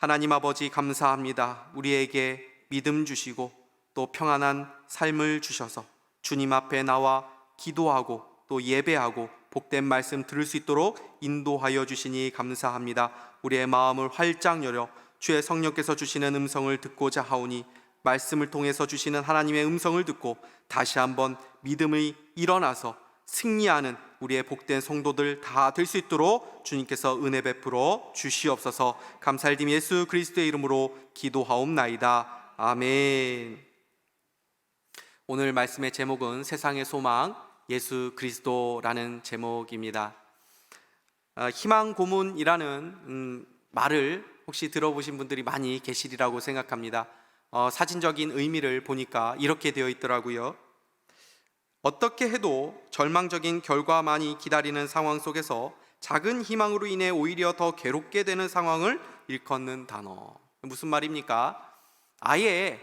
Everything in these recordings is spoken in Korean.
하나님 아버지 감사합니다. 우리에게 믿음 주시고 또 평안한 삶을 주셔서 주님 앞에 나와 기도하고 또 예배하고 복된 말씀 들을 수 있도록 인도하여 주시니 감사합니다. 우리의 마음을 활짝 열어 주의 성령께서 주시는 음성을 듣고자 하오니 말씀을 통해서 주시는 하나님의 음성을 듣고 다시 한번 믿음이 일어나서 승리하는 우리의 복된 성도들 다 될 수 있도록 주님께서 은혜 베풀어 주시옵소서. 감사드림 예수 그리스도의 이름으로 기도하옵나이다. 아멘. 오늘 말씀의 제목은 세상의 소망 예수 그리스도라는 제목입니다. 희망 고문이라는 말을 혹시 들어보신 분들이 많이 계시리라고 생각합니다. 사진적인 의미를 보니까 이렇게 되어 있더라고요. 어떻게 해도 절망적인 결과만이 기다리는 상황 속에서 작은 희망으로 인해 오히려 더 괴롭게 되는 상황을 일컫는 단어. 무슨 말입니까? 아예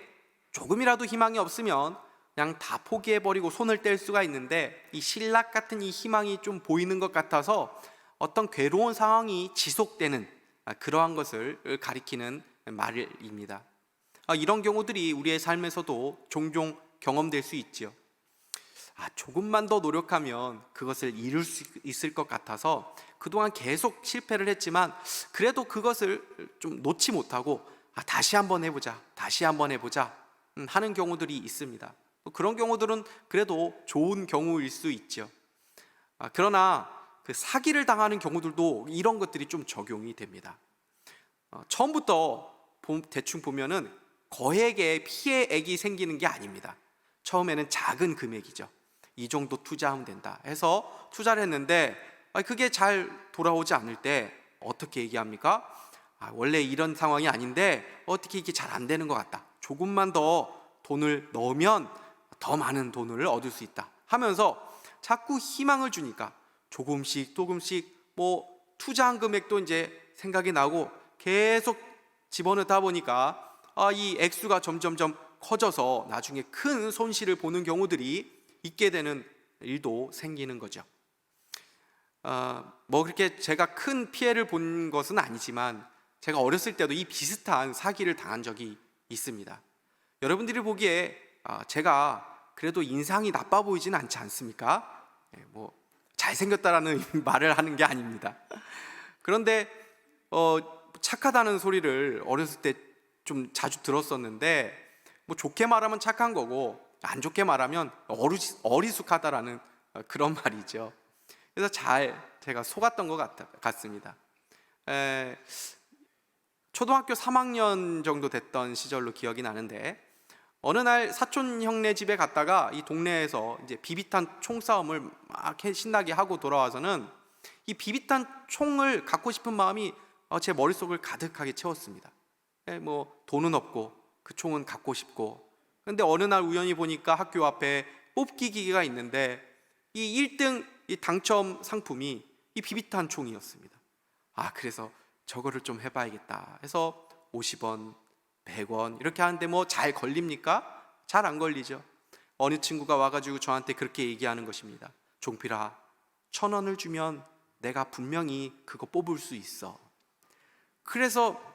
조금이라도 희망이 없으면 그냥 다 포기해버리고 손을 뗄 수가 있는데, 이 신락 같은 이 희망이 좀 보이는 것 같아서 어떤 괴로운 상황이 지속되는 그러한 것을 가리키는 말입니다. 이런 경우들이 우리의 삶에서도 종종 경험될 수 있지요. 조금만 더 노력하면 그것을 이룰 수 있을 것 같아서 그동안 계속 실패를 했지만 그래도 그것을 좀 놓지 못하고 다시 한번 해보자 하는 경우들이 있습니다. 그런 경우들은 그래도 좋은 경우일 수 있죠. 그러나 그 사기를 당하는 경우들도 이런 것들이 좀 적용이 됩니다. 처음부터 대충 보면은 거액의 피해액이 생기는 게 아닙니다. 처음에는 작은 금액이죠. 이 정도 투자하면 된다 해서 투자를 했는데 그게 잘 돌아오지 않을 때 어떻게 얘기합니까? 원래 이런 상황이 아닌데 어떻게 이게 잘 안 되는 것 같다. 조금만 더 돈을 넣으면 더 많은 돈을 얻을 수 있다 하면서 자꾸 희망을 주니까 조금씩 투자한 금액도 이제 생각이 나고 계속 집어넣다 보니까 이 액수가 점점점 커져서 나중에 큰 손실을 보는 경우들이 있게 되는 일도 생기는 거죠. 그렇게 제가 큰 피해를 본 것은 아니지만 제가 어렸을 때도 이 비슷한 사기를 당한 적이 있습니다. 여러분들이 보기에 제가 그래도 인상이 나빠 보이진 않지 않습니까? 잘생겼다라는 말을 하는 게 아닙니다. 그런데 착하다는 소리를 어렸을 때 좀 자주 들었었는데, 좋게 말하면 착한 거고 안 좋게 말하면 어리숙하다라는 그런 말이죠. 그래서 제가 속았던 것 같습니다. 초등학교 3학년 정도 됐던 시절로 기억이 나는데, 어느 날 사촌 형네 집에 갔다가 이 동네에서 이제 비비탄 총싸움을 막 신나게 하고 돌아와서는 이 비비탄 총을 갖고 싶은 마음이 제 머릿속을 가득하게 채웠습니다. 돈은 없고 그 총은 갖고 싶고. 근데 어느 날 우연히 보니까 학교 앞에 뽑기 기계가 있는데 이 1등 이 당첨 상품이 이 비비탄 총이었습니다. 그래서 저거를 좀 해봐야겠다 해서 50원, 100원 이렇게 하는데 잘 걸립니까? 잘 안 걸리죠. 어느 친구가 와가지고 저한테 그렇게 얘기하는 것입니다. 종필아, 1,000원을 주면 내가 분명히 그거 뽑을 수 있어. 그래서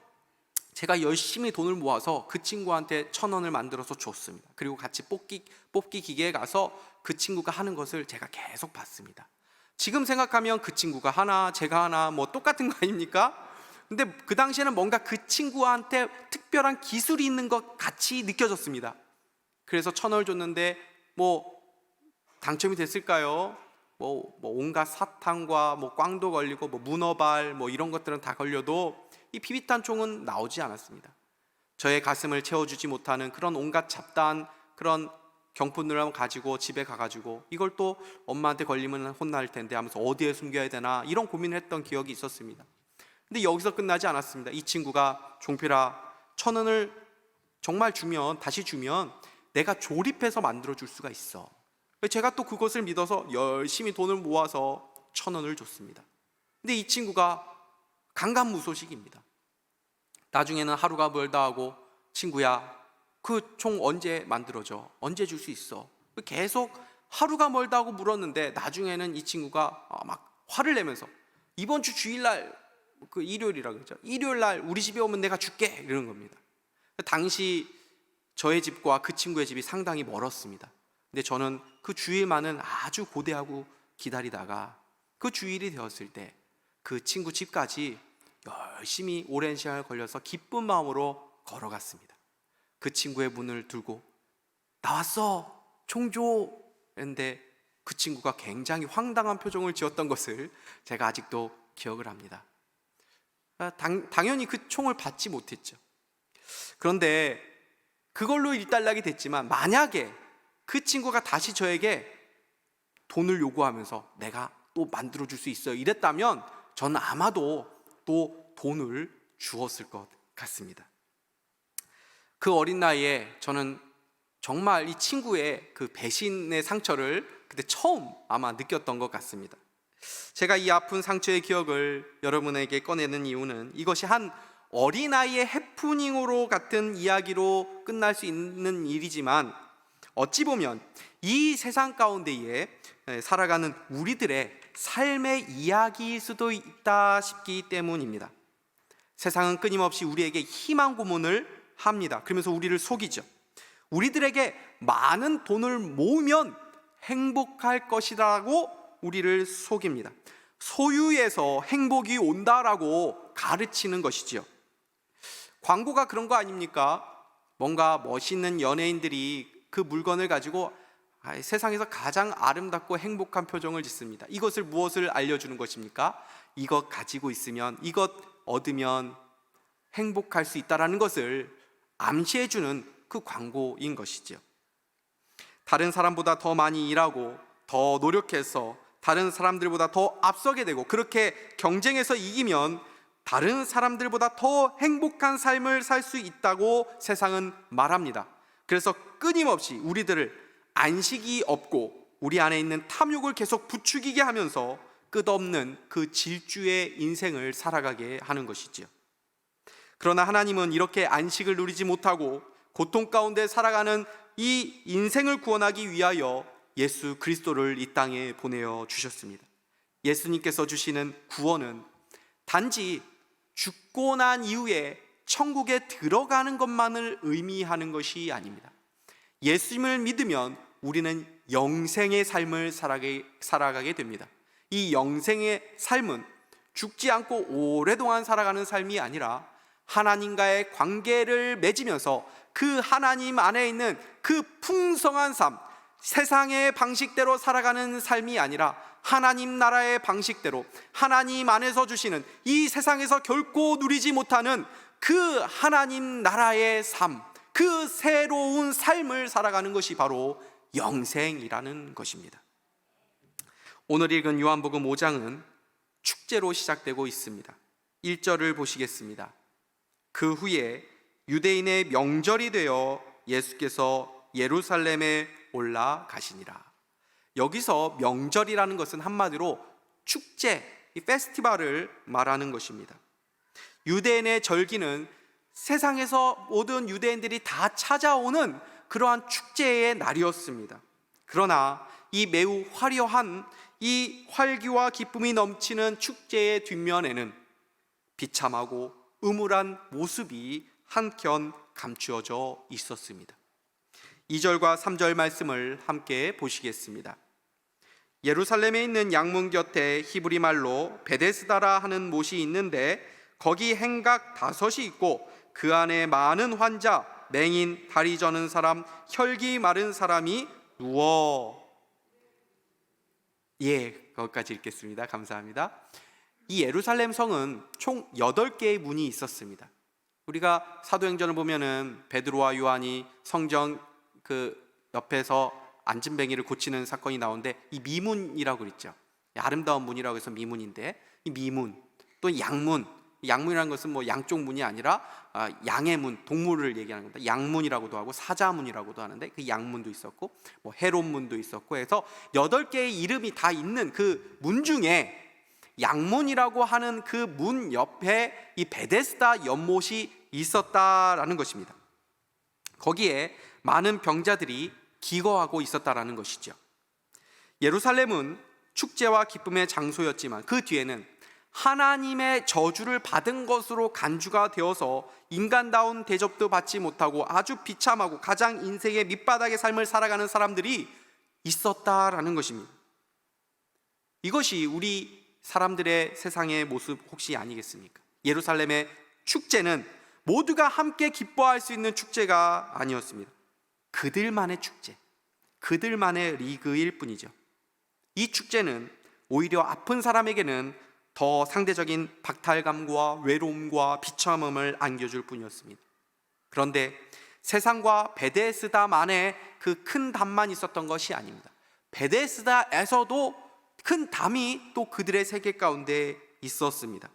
제가 열심히 돈을 모아서 그 친구한테 1,000원을 만들어서 줬습니다. 그리고 같이 뽑기 기계에 가서 그 친구가 하는 것을 제가 계속 봤습니다. 지금 생각하면 그 친구가 하나 제가 하나 똑같은 거 아닙니까? 근데 그 당시에는 뭔가 그 친구한테 특별한 기술이 있는 것 같이 느껴졌습니다. 그래서 1,000원을 줬는데 당첨이 됐을까요? 온갖 사탕과 꽝도 걸리고 문어발 이런 것들은 다 걸려도 이 비비탄 총은 나오지 않았습니다. 저의 가슴을 채워주지 못하는 그런 온갖 잡다한 그런 경품들을 가지고 집에 가가지고 이걸 또 엄마한테 걸리면 혼날 텐데 하면서 어디에 숨겨야 되나 이런 고민을 했던 기억이 있었습니다. 근데 여기서 끝나지 않았습니다. 이 친구가 종필아, 1,000원을 정말 다시 주면 내가 조립해서 만들어줄 수가 있어. 제가 또 그것을 믿어서 열심히 돈을 모아서 1,000원을 줬습니다. 근데 이 친구가 강간무소식입니다. 나중에는 하루가 멀다 하고 친구야, 그 총 언제 만들어져? 언제 줄 수 있어? 계속 하루가 멀다 하고 물었는데 나중에는 이 친구가 막 화를 내면서 이번 주 주일날 그 일요일이라고 그러죠. 일요일 날 우리 집에 오면 내가 줄게 이러는 겁니다. 당시 저의 집과 그 친구의 집이 상당히 멀었습니다. 근데 저는 그 주일만은 아주 고대하고 기다리다가 그 주일이 되었을 때 그 친구 집까지 열심히 오랜 시간을 걸려서 기쁜 마음으로 걸어갔습니다. 그 친구의 문을 들고 나왔어, 총 줘. 했는데 그 친구가 굉장히 황당한 표정을 지었던 것을 제가 아직도 기억을 합니다. 당연히 그 총을 받지 못했죠. 그런데 그걸로 일단락이 됐지만 만약에 그 친구가 다시 저에게 돈을 요구하면서 내가 또 만들어줄 수 있어요 이랬다면 저는 아마도 또 돈을 주었을 것 같습니다. 그 어린 나이에 저는 정말 이 친구의 그 배신의 상처를 그때 처음 아마 느꼈던 것 같습니다. 제가 이 아픈 상처의 기억을 여러분에게 꺼내는 이유는 이것이 한 어린아이의 해프닝으로 같은 이야기로 끝날 수 있는 일이지만 어찌 보면 이 세상 가운데에 살아가는 우리들의 삶의 이야기일 수도 있다 싶기 때문입니다. 세상은 끊임없이 우리에게 희망 고문을 합니다. 그러면서 우리를 속이죠. 우리들에게 많은 돈을 모으면 행복할 것이라고 우리를 속입니다. 소유에서 행복이 온다라고 가르치는 것이지요. 광고가 그런 거 아닙니까? 뭔가 멋있는 연예인들이 그 물건을 가지고 세상에서 가장 아름답고 행복한 표정을 짓습니다. 이것을 무엇을 알려주는 것입니까? 이것 가지고 있으면, 이것 얻으면 행복할 수 있다는 것을 암시해주는 그 광고인 것이죠. 다른 사람보다 더 많이 일하고 더 노력해서 다른 사람들보다 더 앞서게 되고 그렇게 경쟁해서 이기면 다른 사람들보다 더 행복한 삶을 살 수 있다고 세상은 말합니다. 그래서 끊임없이 우리들을 안식이 없고 우리 안에 있는 탐욕을 계속 부추기게 하면서 끝없는 그 질주의 인생을 살아가게 하는 것이지요. 그러나 하나님은 이렇게 안식을 누리지 못하고 고통 가운데 살아가는 이 인생을 구원하기 위하여 예수 그리스도를 이 땅에 보내어 주셨습니다. 예수님께서 주시는 구원은 단지 죽고 난 이후에 천국에 들어가는 것만을 의미하는 것이 아닙니다. 예수님을 믿으면 우리는 영생의 삶을 살아가게 됩니다. 이 영생의 삶은 죽지 않고 오랫동안 살아가는 삶이 아니라 하나님과의 관계를 맺으면서 그 하나님 안에 있는 그 풍성한 삶, 세상의 방식대로 살아가는 삶이 아니라 하나님 나라의 방식대로 하나님 안에서 주시는 이 세상에서 결코 누리지 못하는 그 하나님 나라의 삶, 그 새로운 삶을 살아가는 것이 바로 영생이라는 것입니다. 오늘 읽은 요한복음 5장은 축제로 시작되고 있습니다. 1절을 보시겠습니다. 그 후에 유대인의 명절이 되어 예수께서 예루살렘에 올라가시니라. 여기서 명절이라는 것은 한마디로 축제, 이 페스티벌을 말하는 것입니다. 유대인의 절기는 세상에서 모든 유대인들이 다 찾아오는 그러한 축제의 날이었습니다. 그러나 이 매우 화려한 이 활기와 기쁨이 넘치는 축제의 뒷면에는 비참하고 음울한 모습이 한켠 감추어져 있었습니다. 2절과 3절 말씀을 함께 보시겠습니다. 예루살렘에 있는 양문 곁에 히브리 말로 베데스다라 하는 못이 있는데 거기 행각 5이 있고 그 안에 많은 환자, 맹인, 다리 저는 사람, 혈기 마른 사람이 누워. 거기까지 읽겠습니다. 감사합니다. 이 예루살렘 성은 총 8개의 문이 있었습니다. 우리가 사도행전을 보면은 베드로와 요한이 성전 그 옆에서 안진뱅이를 고치는 사건이 나오는데 이 미문이라고 그랬죠. 아름다운 문이라고 해서 미문인데 이 미문 또 양문, 양문이라는 것은 뭐 양쪽 문이 아니라 양의 문, 동물을 얘기하는 겁니다. 양문이라고도 하고 사자문이라고도 하는데 그 양문도 있었고 뭐 헤롯문도 있었고 해서 8개의 이름이 다 있는 그 문 중에 양문이라고 하는 그 문 옆에 이 베데스다 연못이 있었다라는 것입니다. 거기에 많은 병자들이 기거하고 있었다라는 것이죠. 예루살렘은 축제와 기쁨의 장소였지만 그 뒤에는 하나님의 저주를 받은 것으로 간주가 되어서 인간다운 대접도 받지 못하고 아주 비참하고 가장 인생의 밑바닥의 삶을 살아가는 사람들이 있었다라는 것입니다. 이것이 우리 사람들의 세상의 모습 혹시 아니겠습니까? 예루살렘의 축제는 모두가 함께 기뻐할 수 있는 축제가 아니었습니다. 그들만의 축제, 그들만의 리그일 뿐이죠. 이 축제는 오히려 아픈 사람에게는 더 상대적인 박탈감과 외로움과 비참함을 안겨줄 뿐이었습니다. 그런데 세상과 베데스다만의 그 큰 담만 있었던 것이 아닙니다. 베데스다에서도 큰 담이 또 그들의 세계 가운데 있었습니다.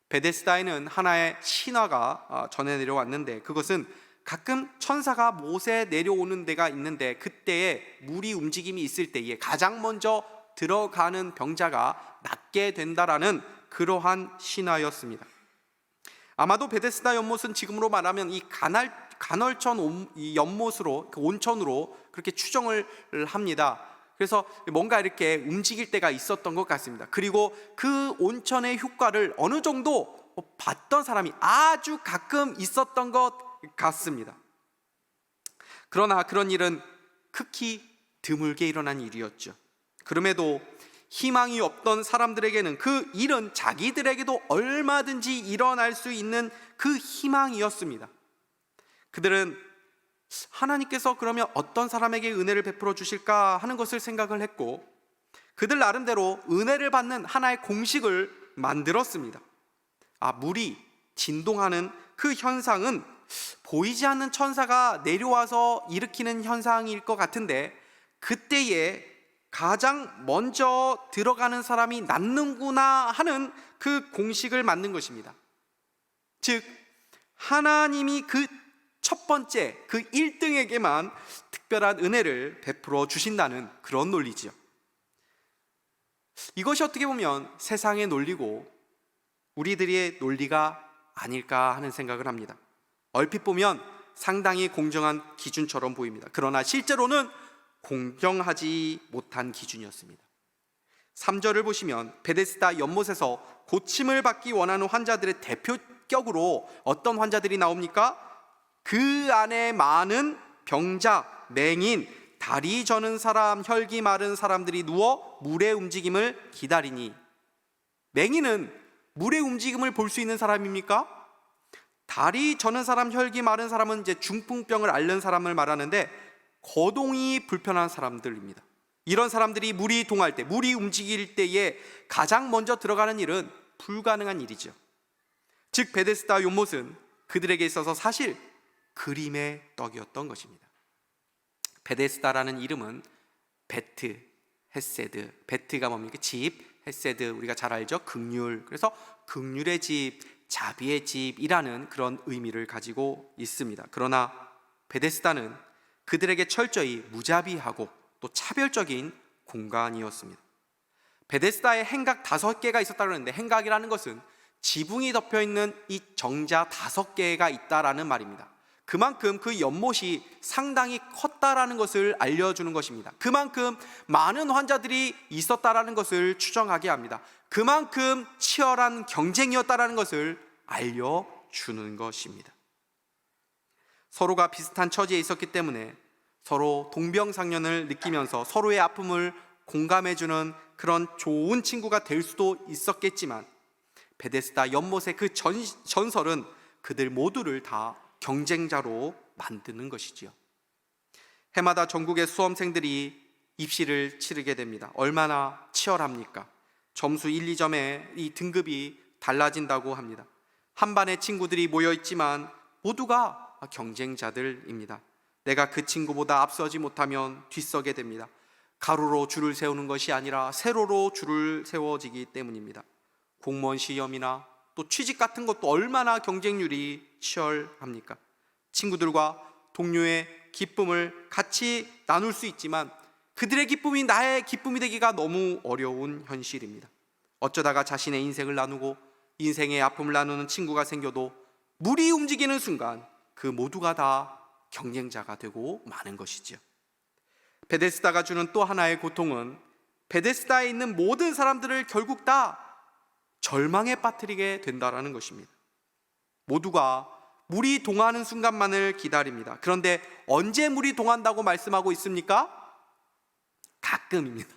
베데스다에는 하나의 신화가 전해 내려왔는데, 그것은 가끔 천사가 못에 내려오는 데가 있는데 그때에 물이 움직임이 있을 때에 가장 먼저 들어가는 병자가 낫게 된다라는 그러한 신화였습니다. 아마도 베데스다 연못은 지금으로 말하면 이 간헐천 이 연못으로, 그 온천으로 그렇게 추정을 합니다. 그래서 뭔가 이렇게 움직일 때가 있었던 것 같습니다. 그리고 그 온천의 효과를 어느 정도 봤던 사람이 아주 가끔 있었던 것 같습니다. 그러나 그런 일은 극히 드물게 일어난 일이었죠. 그럼에도 희망이 없던 사람들에게는 그 일은 자기들에게도 얼마든지 일어날 수 있는 그 희망이었습니다. 그들은 하나님께서 그러면 어떤 사람에게 은혜를 베풀어 주실까 하는 것을 생각을 했고, 그들 나름대로 은혜를 받는 하나의 공식을 만들었습니다. 물이 진동하는 그 현상은 보이지 않는 천사가 내려와서 일으키는 현상일 것 같은데, 그때에 가장 먼저 들어가는 사람이 낫는구나 하는 그 공식을 만든 것입니다. 즉, 하나님이 그 첫 번째, 그 1등에게만 특별한 은혜를 베풀어 주신다는 그런 논리지요. 이것이 어떻게 보면 세상의 논리고 우리들의 논리가 아닐까 하는 생각을 합니다. 얼핏 보면 상당히 공정한 기준처럼 보입니다. 그러나 실제로는 공정하지 못한 기준이었습니다. 3절을 보시면 베데스다 연못에서 고침을 받기 원하는 환자들의 대표격으로 어떤 환자들이 나옵니까? 그 안에 많은 병자, 맹인, 다리 저는 사람, 혈기 마른 사람들이 누워 물의 움직임을 기다리니. 맹인은 물의 움직임을 볼 수 있는 사람입니까? 다리 저는 사람, 혈기 마른 사람은 이제 중풍병을 앓는 사람을 말하는데 거동이 불편한 사람들입니다. 이런 사람들이 물이 동할 때, 물이 움직일 때에 가장 먼저 들어가는 일은 불가능한 일이죠. 즉 베데스다 연못은 그들에게 있어서 사실 그림의 떡이었던 것입니다. 베데스다라는 이름은 베트, 헤세드, 베트가 뭡니까? 집, 헤세드 우리가 잘 알죠? 긍휼. 그래서 긍휼의 집, 자비의 집이라는 그런 의미를 가지고 있습니다. 그러나 베데스다는 그들에게 철저히 무자비하고 또 차별적인 공간이었습니다. 베데스다에 행각 5개가 있었다고 하는데, 행각이라는 것은 지붕이 덮여있는 이 정자 5개가 있다라는 말입니다. 그만큼 그 연못이 상당히 컸다라는 것을 알려주는 것입니다. 그만큼 많은 환자들이 있었다라는 것을 추정하게 합니다. 그만큼 치열한 경쟁이었다라는 것을 알려주는 것입니다. 서로가 비슷한 처지에 있었기 때문에 서로 동병상련을 느끼면서 서로의 아픔을 공감해주는 그런 좋은 친구가 될 수도 있었겠지만, 베데스다 연못의 그 전설은 그들 모두를 다 경쟁자로 만드는 것이지요. 해마다 전국의 수험생들이 입시를 치르게 됩니다. 얼마나 치열합니까? 점수 1, 2점에 이 등급이 달라진다고 합니다. 한 반의 친구들이 모여 있지만 모두가 경쟁자들입니다. 내가 그 친구보다 앞서지 못하면 뒤서게 됩니다. 가로로 줄을 세우는 것이 아니라 세로로 줄을 세워지기 때문입니다. 공무원 시험이나 또 취직 같은 것도 얼마나 경쟁률이 치열합니까? 친구들과 동료의 기쁨을 같이 나눌 수 있지만 그들의 기쁨이 나의 기쁨이 되기가 너무 어려운 현실입니다. 어쩌다가 자신의 인생을 나누고 인생의 아픔을 나누는 친구가 생겨도 물이 움직이는 순간 그 모두가 다 경쟁자가 되고 마는 것이지요. 베데스다가 주는 또 하나의 고통은 베데스다에 있는 모든 사람들을 결국 다 절망에 빠뜨리게 된다라는 것입니다. 모두가 물이 동하는 순간만을 기다립니다. 그런데 언제 물이 동한다고 말씀하고 있습니까? 가끔입니다.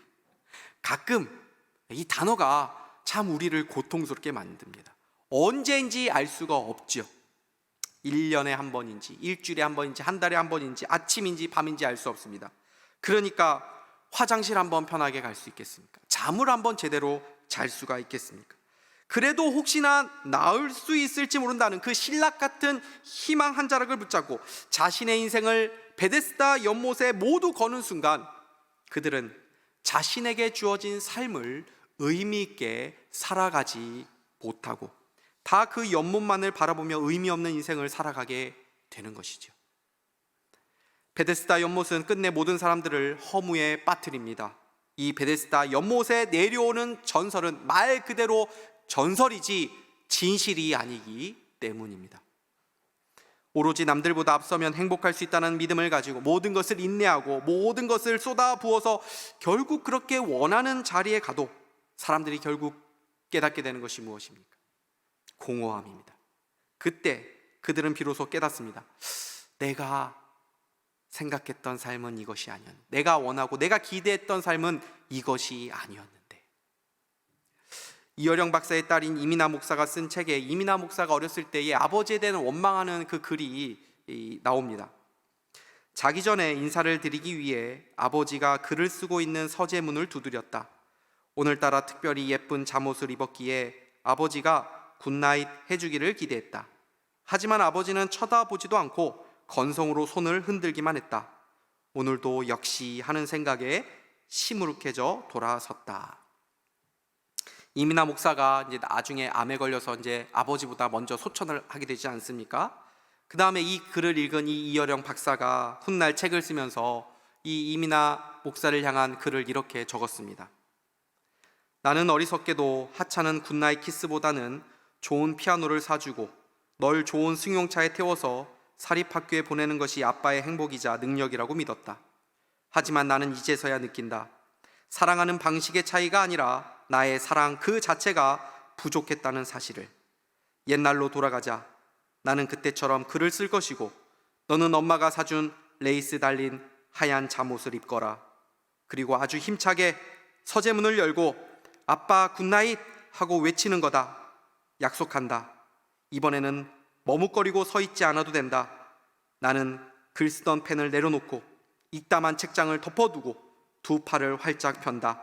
가끔. 이 단어가 참 우리를 고통스럽게 만듭니다. 언제인지 알 수가 없죠. 1년에 한 번인지, 일주일에 한 번인지, 한 달에 한 번인지, 아침인지 밤인지 알 수 없습니다. 그러니까 화장실 한번 편하게 갈 수 있겠습니까? 잠을 한번 제대로 잘 수가 있겠습니까? 그래도 혹시나 나을 수 있을지 모른다는 그 신락 같은 희망 한 자락을 붙잡고 자신의 인생을 베데스다 연못에 모두 거는 순간, 그들은 자신에게 주어진 삶을 의미 있게 살아가지 못하고 다 그 연못만을 바라보며 의미 없는 인생을 살아가게 되는 것이죠. 베데스다 연못은 끝내 모든 사람들을 허무에 빠뜨립니다. 이 베데스다 연못에 내려오는 전설은 말 그대로 전설이지 진실이 아니기 때문입니다. 오로지 남들보다 앞서면 행복할 수 있다는 믿음을 가지고 모든 것을 인내하고 모든 것을 쏟아 부어서 결국 그렇게 원하는 자리에 가도 사람들이 결국 깨닫게 되는 것이 무엇입니까? 공허함입니다. 그때 그들은 비로소 깨닫습니다. 내가 생각했던 삶은 이것이 아니었는데, 내가 원하고 내가 기대했던 삶은 이것이 아니었는데. 이어령 박사의 딸인 이민아 목사가 쓴 책에 이민아 목사가 어렸을 때의 아버지에 대한 원망하는 그 글이 나옵니다. 자기 전에 인사를 드리기 위해 아버지가 글을 쓰고 있는 서재문을 두드렸다. 오늘따라 특별히 예쁜 잠옷을 입었기에 아버지가 굿나잇 해주기를 기대했다. 하지만 아버지는 쳐다보지도 않고 건성으로 손을 흔들기만 했다. 오늘도 역시 하는 생각에 시무룩해져 돌아섰다. 이민아 목사가 이제 나중에 암에 걸려서 이제 아버지보다 먼저 소천을 하게 되지 않습니까? 그 다음에 이 글을 읽은 이 이어령 박사가 훗날 책을 쓰면서 이 이민아 목사를 향한 글을 이렇게 적었습니다. 나는 어리석게도 하찮은 굿나잇 키스보다는 좋은 피아노를 사주고 널 좋은 승용차에 태워서 사립학교에 보내는 것이 아빠의 행복이자 능력이라고 믿었다. 하지만 나는 이제서야 느낀다. 사랑하는 방식의 차이가 아니라 나의 사랑 그 자체가 부족했다는 사실을. 옛날로 돌아가자. 나는 그때처럼 글을 쓸 것이고 너는 엄마가 사준 레이스 달린 하얀 잠옷을 입거라. 그리고 아주 힘차게 서재문을 열고 아빠 굿나잇 하고 외치는 거다. 약속한다. 이번에는 머뭇거리고 서 있지 않아도 된다. 나는 글 쓰던 펜을 내려놓고 이따만 책장을 덮어두고 두 팔을 활짝 편다.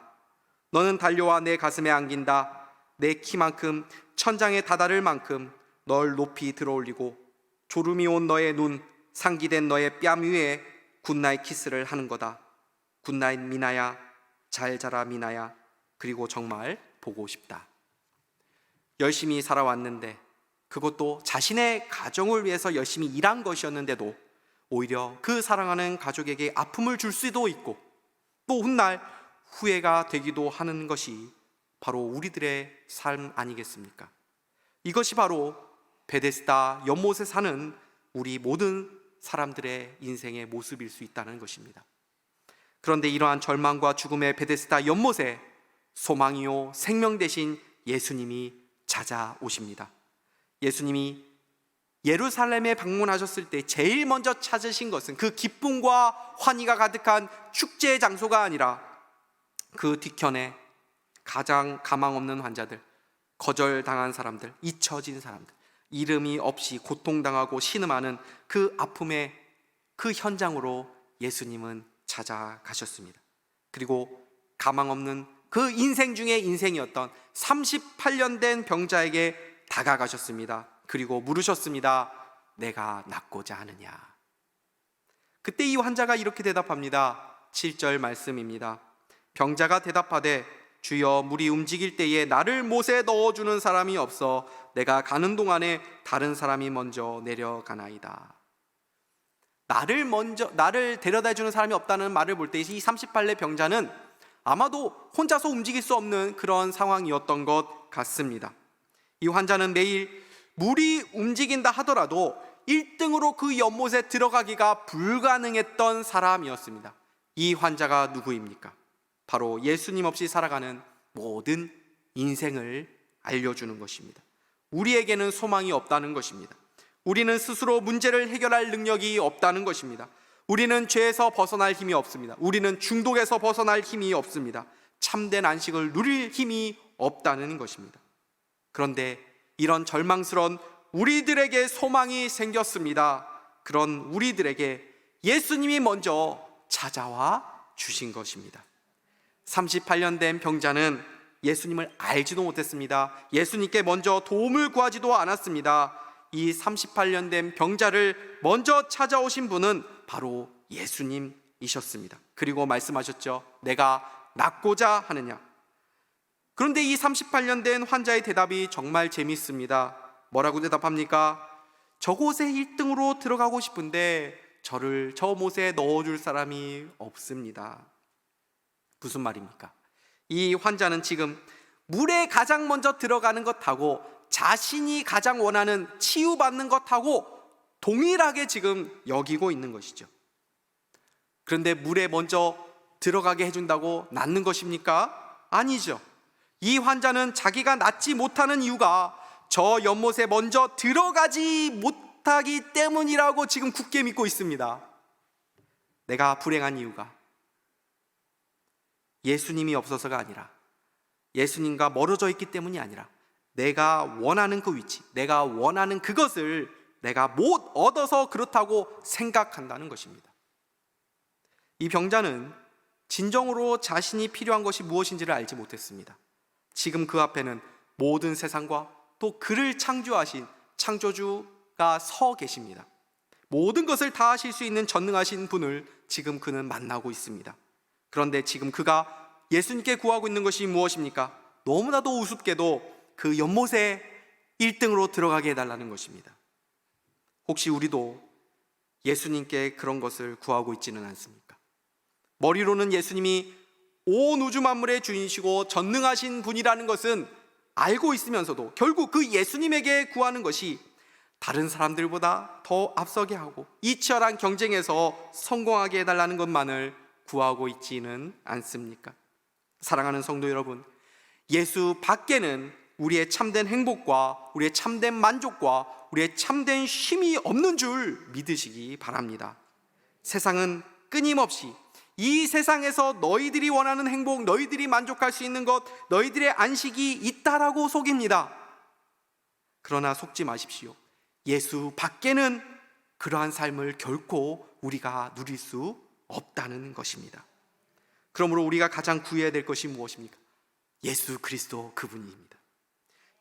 너는 달려와 내 가슴에 안긴다. 내 키만큼 천장에 다다를 만큼 널 높이 들어올리고 졸음이 온 너의 눈, 상기된 너의 뺨 위에 굿나잇 키스를 하는 거다. 굿나잇 미나야, 잘 자라 미나야. 그리고 정말 보고 싶다. 열심히 살아왔는데, 그것도 자신의 가정을 위해서 열심히 일한 것이었는데도 오히려 그 사랑하는 가족에게 아픔을 줄 수도 있고 또 훗날 후회가 되기도 하는 것이 바로 우리들의 삶 아니겠습니까? 이것이 바로 베데스다 연못에 사는 우리 모든 사람들의 인생의 모습일 수 있다는 것입니다. 그런데 이러한 절망과 죽음의 베데스다 연못에 소망이요 생명 되신 예수님이 찾아오십니다. 예수님이 예루살렘에 방문하셨을 때 제일 먼저 찾으신 것은 그 기쁨과 환희가 가득한 축제의 장소가 아니라 그 뒤편에 가장 가망 없는 환자들, 거절당한 사람들, 잊혀진 사람들, 이름이 없이 고통당하고 신음하는 그 아픔의 그 현장으로 예수님은 찾아가셨습니다. 그리고 가망 없는 그 인생 중의 인생이었던 38년 된 병자에게 다가가셨습니다. 그리고 물으셨습니다. 내가 낫고자 하느냐? 그때 이 환자가 이렇게 대답합니다. 7절 말씀입니다. 병자가 대답하되 주여 물이 움직일 때에 나를 못에 넣어주는 사람이 없어 내가 가는 동안에 다른 사람이 먼저 내려가나이다. 나를 데려다 주는 사람이 없다는 말을 볼 때 이 38세 병자는 아마도 혼자서 움직일 수 없는 그런 상황이었던 것 같습니다. 이 환자는 매일 물이 움직인다 하더라도 1등으로 그 연못에 들어가기가 불가능했던 사람이었습니다. 이 환자가 누구입니까? 바로 예수님 없이 살아가는 모든 인생을 알려주는 것입니다. 우리에게는 소망이 없다는 것입니다. 우리는 스스로 문제를 해결할 능력이 없다는 것입니다. 우리는 죄에서 벗어날 힘이 없습니다. 우리는 중독에서 벗어날 힘이 없습니다. 참된 안식을 누릴 힘이 없다는 것입니다. 그런데 이런 절망스러운 우리들에게 소망이 생겼습니다. 그런 우리들에게 예수님이 먼저 찾아와 주신 것입니다. 38년 된 병자는 예수님을 알지도 못했습니다. 예수님께 먼저 도움을 구하지도 않았습니다. 이 38년 된 병자를 먼저 찾아오신 분은 바로 예수님이셨습니다. 그리고 말씀하셨죠. 내가 낫고자 하느냐. 그런데 이 38년 된 환자의 대답이 정말 재미있습니다. 뭐라고 대답합니까? 저곳에 1등으로 들어가고 싶은데 저를 저 못에 넣어줄 사람이 없습니다. 무슨 말입니까? 이 환자는 지금 물에 가장 먼저 들어가는 것하고 자신이 가장 원하는 치유받는 것하고 동일하게 지금 여기고 있는 것이죠. 그런데 물에 먼저 들어가게 해준다고 낫는 것입니까? 아니죠. 이 환자는 자기가 낫지 못하는 이유가 저 연못에 먼저 들어가지 못하기 때문이라고 지금 굳게 믿고 있습니다. 내가 불행한 이유가 예수님이 없어서가 아니라, 예수님과 멀어져 있기 때문이 아니라, 내가 원하는 그 위치, 내가 원하는 그것을 내가 못 얻어서 그렇다고 생각한다는 것입니다. 이 병자는 진정으로 자신이 필요한 것이 무엇인지를 알지 못했습니다. 지금 그 앞에는 모든 세상과 또 그를 창조하신 창조주가 서 계십니다. 모든 것을 다 하실 수 있는 전능하신 분을 지금 그는 만나고 있습니다. 그런데 지금 그가 예수님께 구하고 있는 것이 무엇입니까? 너무나도 우습게도 그 연못에 1등으로 들어가게 해달라는 것입니다. 혹시 우리도 예수님께 그런 것을 구하고 있지는 않습니까? 머리로는 예수님이 온 우주 만물의 주인이시고 전능하신 분이라는 것은 알고 있으면서도 결국 그 예수님에게 구하는 것이 다른 사람들보다 더 앞서게 하고 이 치열한 경쟁에서 성공하게 해달라는 것만을 구하고 있지는 않습니까? 사랑하는 성도 여러분, 예수 밖에는 우리의 참된 행복과 우리의 참된 만족과 우리의 참된 쉼이 없는 줄 믿으시기 바랍니다. 세상은 끊임없이 이 세상에서 너희들이 원하는 행복, 너희들이 만족할 수 있는 것, 너희들의 안식이 있다라고 속입니다. 그러나 속지 마십시오. 예수 밖에는 그러한 삶을 결코 우리가 누릴 수 없다는 것입니다. 그러므로 우리가 가장 구해야 될 것이 무엇입니까? 예수 그리스도 그분입니다.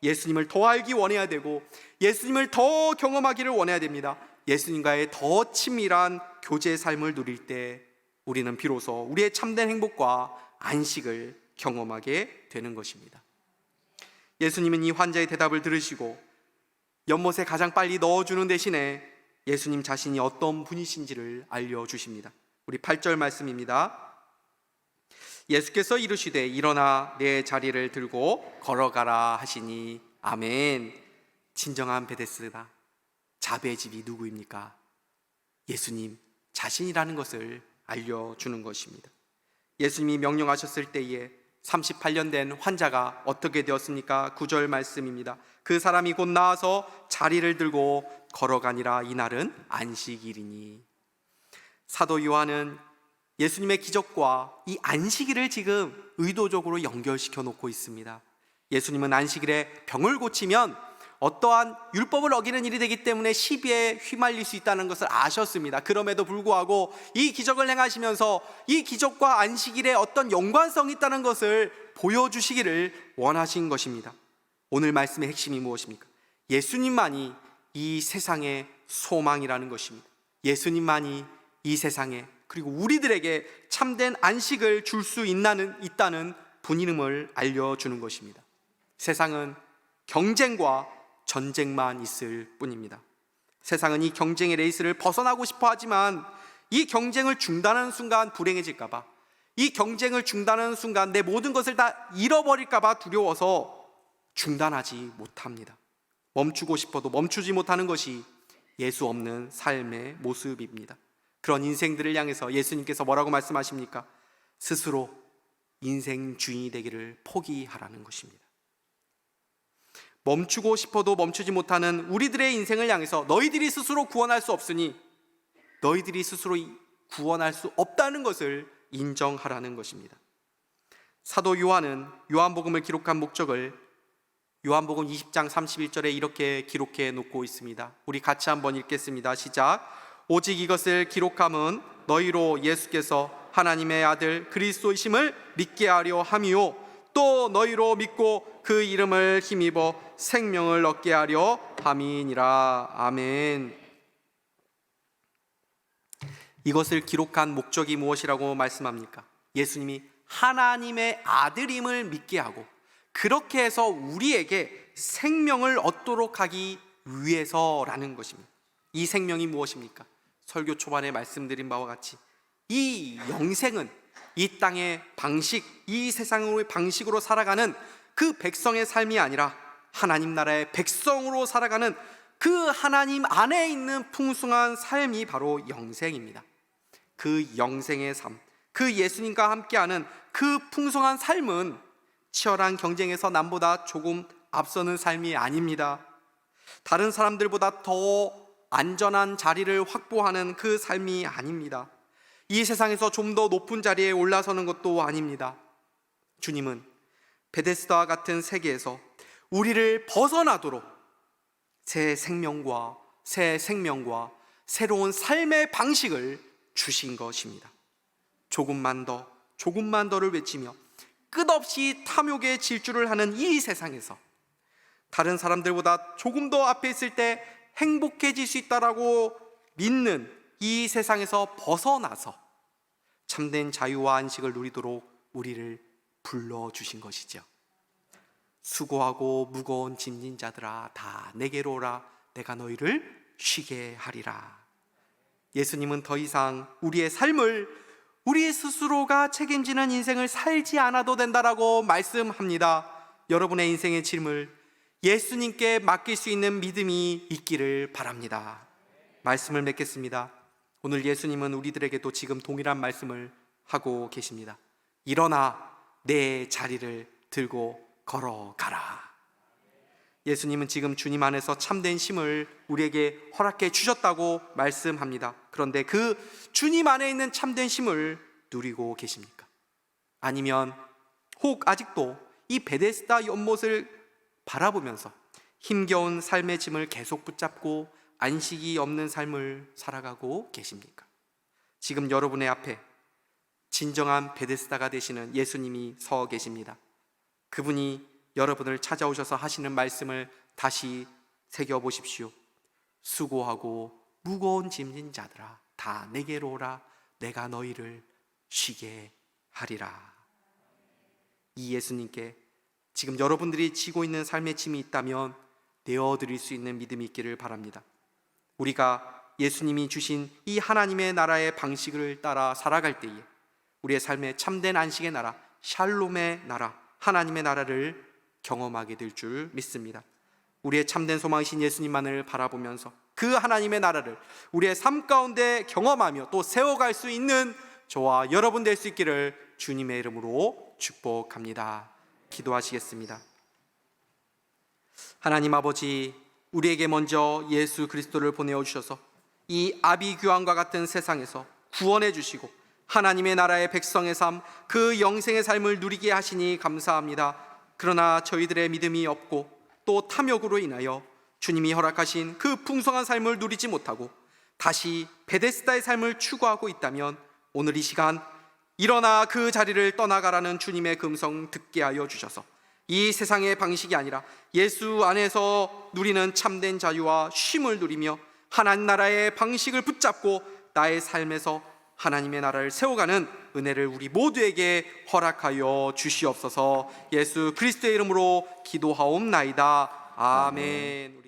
예수님을 더 알기 원해야 되고 예수님을 더 경험하기를 원해야 됩니다. 예수님과의 더 친밀한 교제의 삶을 누릴 때 우리는 비로소 우리의 참된 행복과 안식을 경험하게 되는 것입니다. 예수님은 이 환자의 대답을 들으시고 연못에 가장 빨리 넣어주는 대신에 예수님 자신이 어떤 분이신지를 알려주십니다. 우리 8절 말씀입니다. 예수께서 이르시되 일어나 내 자리를 들고 걸어가라 하시니 아멘. 진정한 베데스다. 자배의 집이 누구입니까? 예수님 자신이라는 것을 알려주는 것입니다. 예수님이 명령하셨을 때에 38년 된 환자가 어떻게 되었습니까? 9절 말씀입니다. 그 사람이 곧 나아서 자리를 들고 걸어가니라. 이날은 안식일이니. 사도 요한은 예수님의 기적과 이 안식일을 지금 의도적으로 연결시켜 놓고 있습니다. 예수님은 안식일에 병을 고치면 어떠한 율법을 어기는 일이 되기 때문에 시비에 휘말릴 수 있다는 것을 아셨습니다. 그럼에도 불구하고 이 기적을 행하시면서 이 기적과 안식일에 어떤 연관성이 있다는 것을 보여주시기를 원하신 것입니다. 오늘 말씀의 핵심이 무엇입니까? 예수님만이 이 세상의 소망이라는 것입니다. 예수님만이 이 세상에 그리고 우리들에게 참된 안식을 줄 수 있다는 분임을 알려주는 것입니다. 세상은 경쟁과 전쟁만 있을 뿐입니다. 세상은 이 경쟁의 레이스를 벗어나고 싶어 하지만 이 경쟁을 중단하는 순간 불행해질까봐, 이 경쟁을 중단하는 순간 내 모든 것을 다 잃어버릴까봐 두려워서 중단하지 못합니다. 멈추고 싶어도 멈추지 못하는 것이 예수 없는 삶의 모습입니다. 그런 인생들을 향해서 예수님께서 뭐라고 말씀하십니까? 스스로 인생 주인이 되기를 포기하라는 것입니다. 멈추고 싶어도 멈추지 못하는 우리들의 인생을 향해서 너희들이 스스로 구원할 수 없으니 너희들이 스스로 구원할 수 없다는 것을 인정하라는 것입니다. 사도 요한은 요한복음을 기록한 목적을 요한복음 20장 31절에 이렇게 기록해 놓고 있습니다. 우리 같이 한번 읽겠습니다. 시작. 오직 이것을 기록함은 너희로 예수께서 하나님의 아들 그리스도이심을 믿게 하려 함이요 또 너희로 믿고 그 이름을 힘입어 생명을 얻게 하려 함이니라. 아멘. 이것을 기록한 목적이 무엇이라고 말씀합니까? 예수님이 하나님의 아들임을 믿게 하고 그렇게 해서 우리에게 생명을 얻도록 하기 위해서라는 것입니다. 이 생명이 무엇입니까? 설교 초반에 말씀드린 바와 같이 이 영생은 이 땅의 방식, 이 세상의 방식으로 살아가는 그 백성의 삶이 아니라 하나님 나라의 백성으로 살아가는 그 하나님 안에 있는 풍성한 삶이 바로 영생입니다. 그 영생의 삶, 그 예수님과 함께하는 그 풍성한 삶은 치열한 경쟁에서 남보다 조금 앞서는 삶이 아닙니다. 다른 사람들보다 더 안전한 자리를 확보하는 그 삶이 아닙니다. 이 세상에서 좀 더 높은 자리에 올라서는 것도 아닙니다. 주님은 베데스다와 같은 세계에서 우리를 벗어나도록 새 생명과 새로운 삶의 방식을 주신 것입니다. 조금만 더를 외치며 끝없이 탐욕의 질주를 하는 이 세상에서 다른 사람들보다 조금 더 앞에 있을 때 행복해질 수 있다라고 믿는 이 세상에서 벗어나서 참된 자유와 안식을 누리도록 우리를 불러주신 것이죠. 수고하고 무거운 짐진 자들아 다 내게로 오라 내가 너희를 쉬게 하리라. 예수님은 더 이상 우리의 삶을 우리 스스로가 책임지는 인생을 살지 않아도 된다라고 말씀합니다. 여러분의 인생의 짐을 예수님께 맡길 수 있는 믿음이 있기를 바랍니다. 말씀을 맺겠습니다. 오늘 예수님은 우리들에게도 지금 동일한 말씀을 하고 계십니다. 일어나 내 자리를 들고 걸어가라. 예수님은 지금 주님 안에서 참된 쉼을 우리에게 허락해 주셨다고 말씀합니다. 그런데 그 주님 안에 있는 참된 쉼을 누리고 계십니까? 아니면 혹 아직도 이 베데스다 연못을 바라보면서 힘겨운 삶의 짐을 계속 붙잡고 안식이 없는 삶을 살아가고 계십니까? 지금 여러분의 앞에 진정한 베데스다가 되시는 예수님이 서 계십니다. 그분이 여러분을 찾아오셔서 하시는 말씀을 다시 새겨보십시오. 수고하고 무거운 짐진 자들아 다 내게로 오라 내가 너희를 쉬게 하리라. 이 예수님께 지금 여러분들이 지고 있는 삶의 짐이 있다면 내어드릴 수 있는 믿음이 있기를 바랍니다. 우리가 예수님이 주신 이 하나님의 나라의 방식을 따라 살아갈 때에 우리의 삶의 참된 안식의 나라, 샬롬의 나라, 하나님의 나라를 경험하게 될 줄 믿습니다. 우리의 참된 소망이신 예수님만을 바라보면서 그 하나님의 나라를 우리의 삶 가운데 경험하며 또 세워갈 수 있는 저와 여러분 될 수 있기를 주님의 이름으로 축복합니다. 기도하시겠습니다. 하나님 아버지, 우리에게 먼저 예수 그리스도를 보내어 주셔서 이 아비규환과 같은 세상에서 구원해 주시고 하나님의 나라의 백성의 삶, 그 영생의 삶을 누리게 하시니 감사합니다. 그러나 저희들의 믿음이 없고 또 탐욕으로 인하여 주님이 허락하신 그 풍성한 삶을 누리지 못하고 다시 베데스다의 삶을 추구하고 있다면 오늘 이 시간 일어나 그 자리를 떠나가라는 주님의 금성 듣게 하여 주셔서 이 세상의 방식이 아니라 예수 안에서 누리는 참된 자유와 쉼을 누리며 하나님 나라의 방식을 붙잡고 나의 삶에서 하나님의 나라를 세워가는 은혜를 우리 모두에게 허락하여 주시옵소서. 예수 그리스도의 이름으로 기도하옵나이다. 아멘.